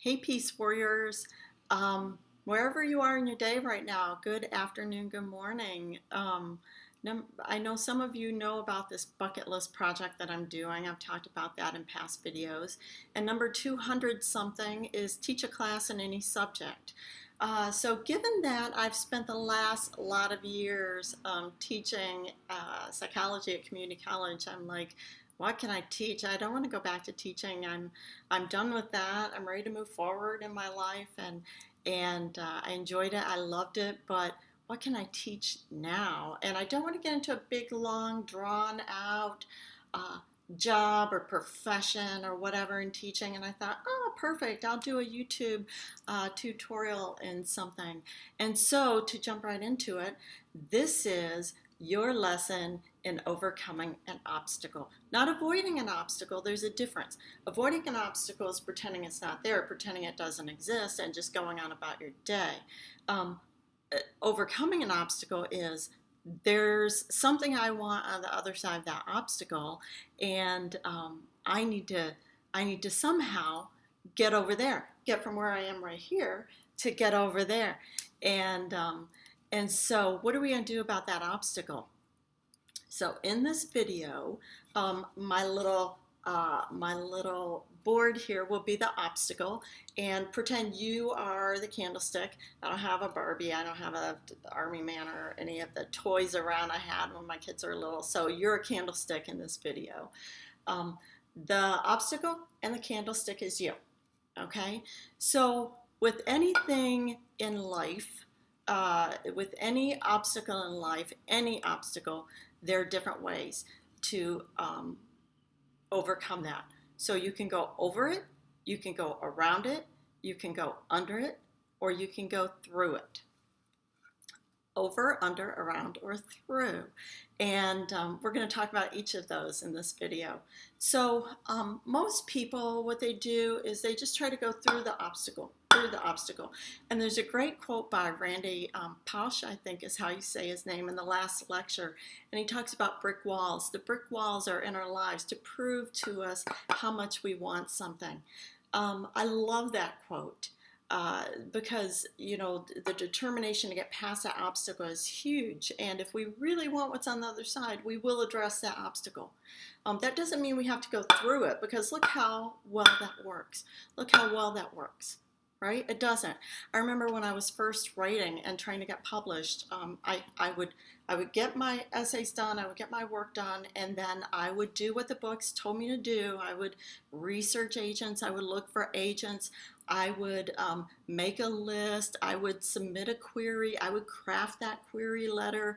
Hey, Peace Warriors. Wherever you are in your day right now, good afternoon, good morning. I know some of you know about this bucket list project that I'm doing. I've talked about that in past videos. And number 200 something is teach a class in any subject. So given that I've spent the last lot of years teaching psychology at community college, I'm like, what can I teach? I don't want to go back to teaching. I'm done with that. I'm ready to move forward in my life, and I enjoyed it. I loved it, but what can I teach now? And I don't want to get into a big, long, drawn out uh, job or profession or whatever in teaching. And I thought, oh, perfect. I'll do a YouTube tutorial in something. And so to jump right into it, this is your lesson in overcoming an obstacle. Not avoiding an obstacle, there's a difference. Avoiding an obstacle is pretending it's not there, pretending it doesn't exist, and just going on about your day. Um, Overcoming an obstacle is there's something I want on the other side of that obstacle, and I need to somehow get over there, get from where I am right here to get over there, and um, and so what are we going to do about that obstacle? So in this video, my little board here will be the obstacle, and pretend you are the candlestick. I don't have a Barbie, I don't have a Army Man or any of the toys around I had when my kids are little. So you're a candlestick in this video. Um, the obstacle and the candlestick is you. Okay, so with anything in life, with any obstacle in life, any obstacle, there are different ways to overcome that. So you can go over it, you can go around it, you can go under it, or you can go through it. Over, under, around, or through. And we're going to talk about each of those in this video. So most people, what they do is they just try to go through the obstacle, And there's a great quote by Randy Pausch, I think is how you say his name, in the last lecture. And he talks about brick walls. The brick walls are in our lives to prove to us how much we want something. I love that quote. Because, you know, the determination to get past that obstacle is huge. And if we really want what's on the other side, we will address that obstacle. That doesn't mean we have to go through it, because look how well that works. Look how well that works, right? It doesn't. I remember when I was first writing and trying to get published, I would get my essays done, I would get my work done, and then I would do what the books told me to do. I would research agents, I would look for agents, I would make a list, I would submit a query, I would craft that query letter,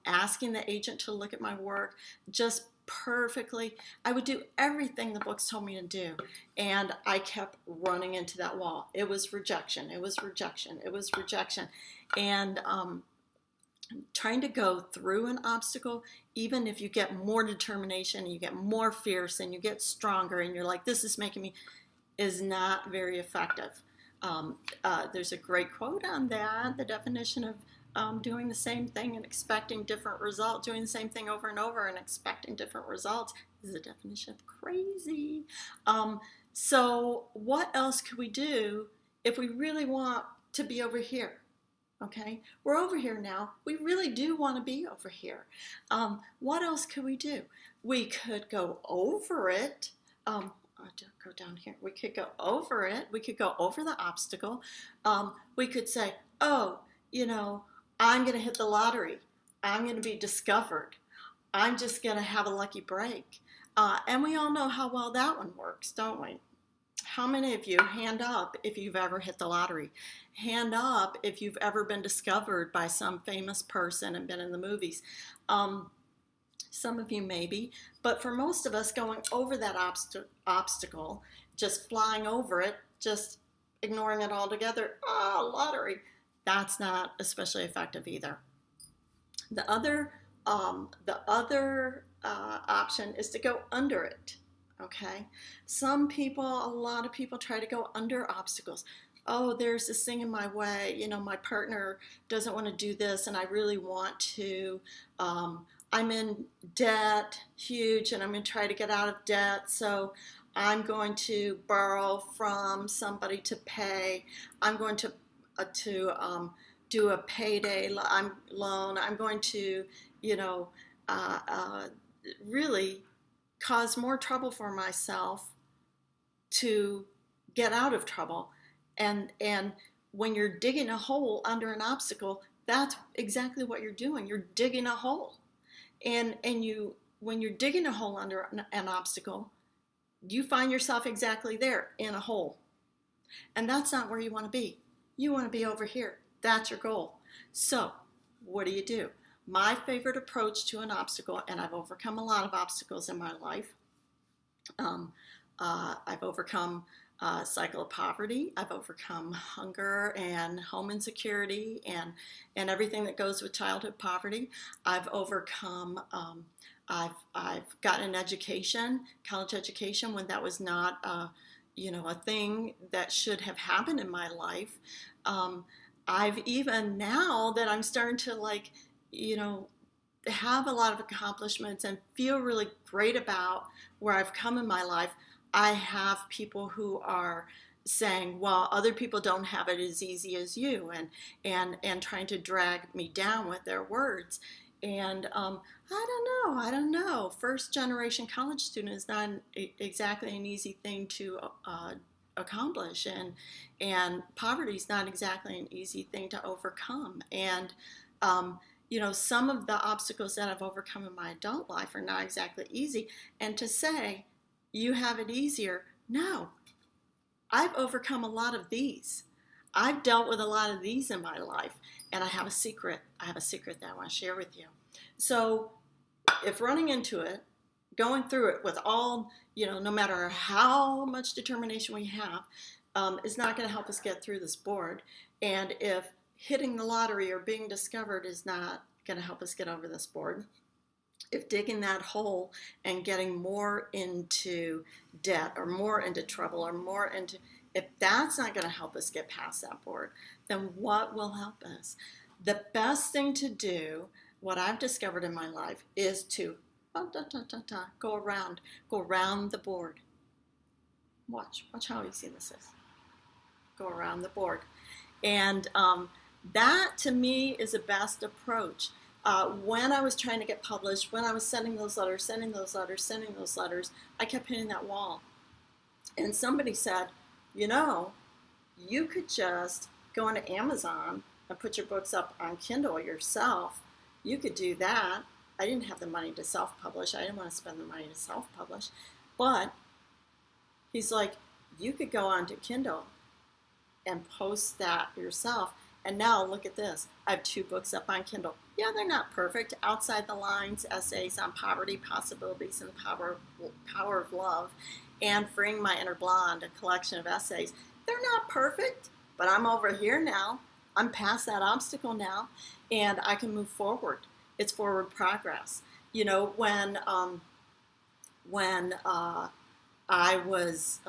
asking the agent to look at my work just perfectly. I would do everything the books told me to do, and I kept running into that wall. It was rejection, it was rejection, it was rejection. And trying to go through an obstacle, even if you get more determination and you get more fierce and you get stronger and you're like, this is making me, is not very effective. There's a great quote on that. The definition of doing the same thing and expecting different results, doing the same thing over and over and expecting different results, is the definition of crazy. So what else could we do if we really want to be over here? Okay, we're over here now. We really do want to be over here. What else could we do? We could go over it. I'll go down here. We could go over it. We could go over the obstacle. We could say, oh, you know, I'm going to hit the lottery. I'm going to be discovered. I'm just going to have a lucky break. And we all know how well that one works, don't we? How many of you, hand up if you've ever hit the lottery? Hand up if you've ever been discovered by some famous person and been in the movies. Some of you maybe, but for most of us, going over that obstacle, just flying over it, just ignoring it altogether, lottery, that's not especially effective either. The other option is to go under it. Okay, a lot of people try to go under obstacles. Oh, there's this thing in my way, you know, my partner doesn't want to do this and I really want to. I'm in debt, huge, and I'm going to try to get out of debt. So I'm going to borrow from somebody to pay. I'm going do a payday loan. I'm going to, you know, uh, uh, really cause more trouble for myself to get out of trouble. And when you're digging a hole under an obstacle, that's exactly what you're doing. You're digging a hole. And you when you're digging a hole under an obstacle, you find yourself exactly there in a hole. And that's not where you want to be. You want to be over here. That's your goal. So, what do? My favorite approach to an obstacle, and I've overcome a lot of obstacles in my life. I've overcome cycle of poverty. I've overcome hunger and home insecurity and everything that goes with childhood poverty. I've overcome. I've gotten an education, college education, when that was not a thing that should have happened in my life. I've even, now that I'm starting to have a lot of accomplishments and feel really great about where I've come in my life, I have people who are saying, well, other people don't have it as easy as you, and trying to drag me down with their words. And I don't know. First generation college student is not exactly an easy thing to accomplish, and poverty is not exactly an easy thing to overcome. And some of the obstacles that I've overcome in my adult life are not exactly easy. And to say you have it easier, no, I've overcome a lot of these. I've dealt with a lot of these in my life, and I have a secret. I have a secret that I want to share with you. So, if running into it, going through it with all, no matter how much determination we have, is not going to help us get through this board, and if hitting the lottery or being discovered is not going to help us get over this board, if digging that hole and getting more into debt or more into trouble or more into, if that's not going to help us get past that board, then what will help us? The best thing to do, what I've discovered in my life, is to go around the board. Watch how easy this is. Go around the board. And that, to me, is the best approach. When I was trying to get published, when I was sending those letters, I kept hitting that wall. And somebody said, you could just go into Amazon and put your books up on Kindle yourself. You could do that. I didn't have the money to self-publish. I didn't want to spend the money to self-publish. But he's like, you could go onto Kindle and post that yourself. And now look at this. I have 2 books up on Kindle. Yeah, they're not perfect. Outside the Lines, Essays on Poverty, Possibilities, and the Power of Love, and Freeing My Inner Blonde, a collection of essays. They're not perfect, but I'm over here now. I'm past that obstacle now, and I can move forward. It's forward progress. When I was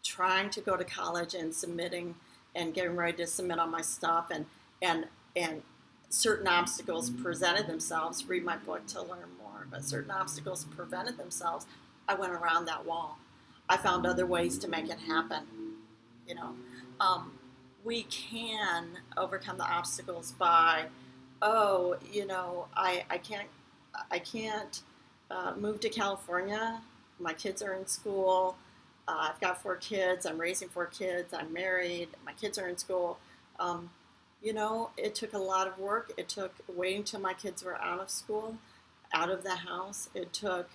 trying to go to college and submitting and getting ready to submit all my stuff, and certain obstacles presented themselves. Read my book to learn more. But certain obstacles prevented themselves. I went around that wall. I found other ways to make it happen. We can overcome the obstacles by, I can't move to California. My kids are in school. I've got 4 kids. I'm raising 4 kids. I'm married. My kids are in school. It took a lot of work. It took waiting till my kids were out of school, out of the house. It took,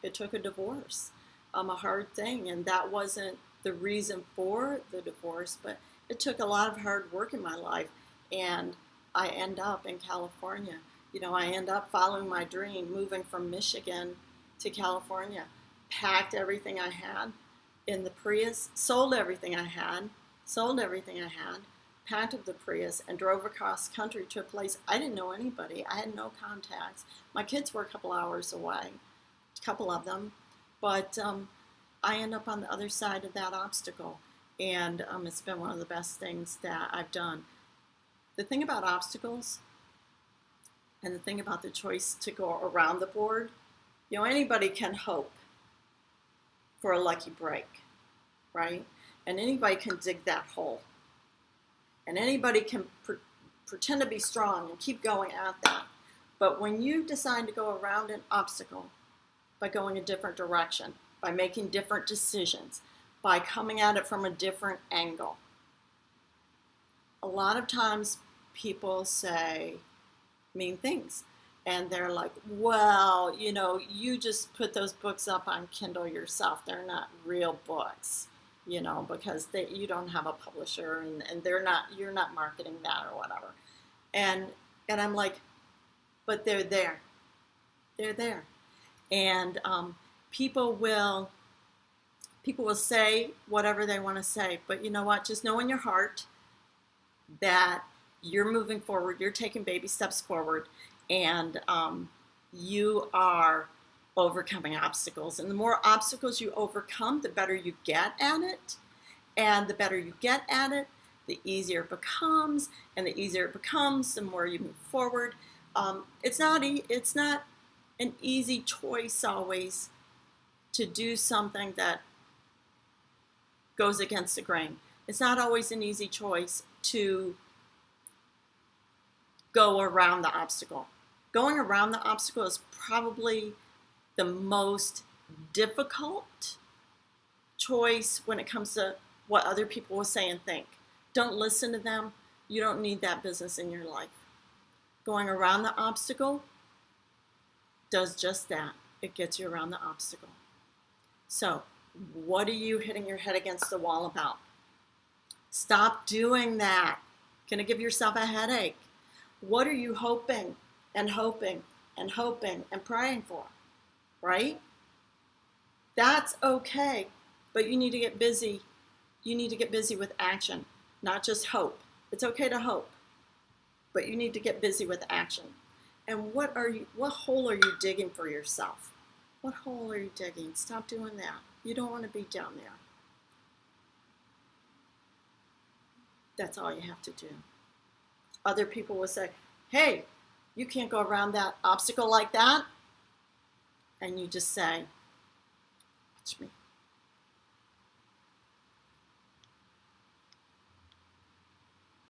it took a divorce, a hard thing. And that wasn't the reason for the divorce, but it took a lot of hard work in my life. And I end up in California. I end up following my dream, moving from Michigan to California. Packed everything I had in the Prius, sold everything I had, packed up the Prius, and drove across country to a place I didn't know anybody. I had no contacts. My kids were a couple hours away, a couple of them, but I end up on the other side of that obstacle, and it's been one of the best things that I've done. The thing about obstacles and the thing about the choice to go around the board, anybody can hope. for a lucky break, right? And anybody can dig that hole. And anybody can pretend to be strong and keep going at that. But when you decide to go around an obstacle by going a different direction, by making different decisions, by coming at it from a different angle, a lot of times people say mean things. And they're like, well, you just put those books up on Kindle yourself. They're not real books, because you don't have a publisher and you're not marketing that or whatever. And I'm like, but they're there. They're there. And people will say whatever they want to say. But you know what? Just know in your heart that you're moving forward. You're taking baby steps forward. And you are overcoming obstacles. And the more obstacles you overcome, the better you get at it. And the better you get at it, the easier it becomes. And the easier it becomes, the more you move forward. It's not an easy choice always to do something that goes against the grain. It's not always an easy choice to go around the obstacle. Going around the obstacle is probably the most difficult choice when it comes to what other people will say and think. Don't listen to them. You don't need that business in your life. Going around the obstacle does just that. It gets you around the obstacle. So, what are you hitting your head against the wall about? Stop doing that. Gonna give yourself a headache. What are you hoping and hoping and hoping and praying for, right? That's okay, but you need to get busy. You need to get busy with action, not just hope. It's okay to hope, but you need to get busy with action. And what hole are you digging for yourself? What hole are you digging? Stop doing that. You don't want to be down there. That's all you have to do. Other people will say, hey, you can't go around that obstacle like that. And you just say, watch me.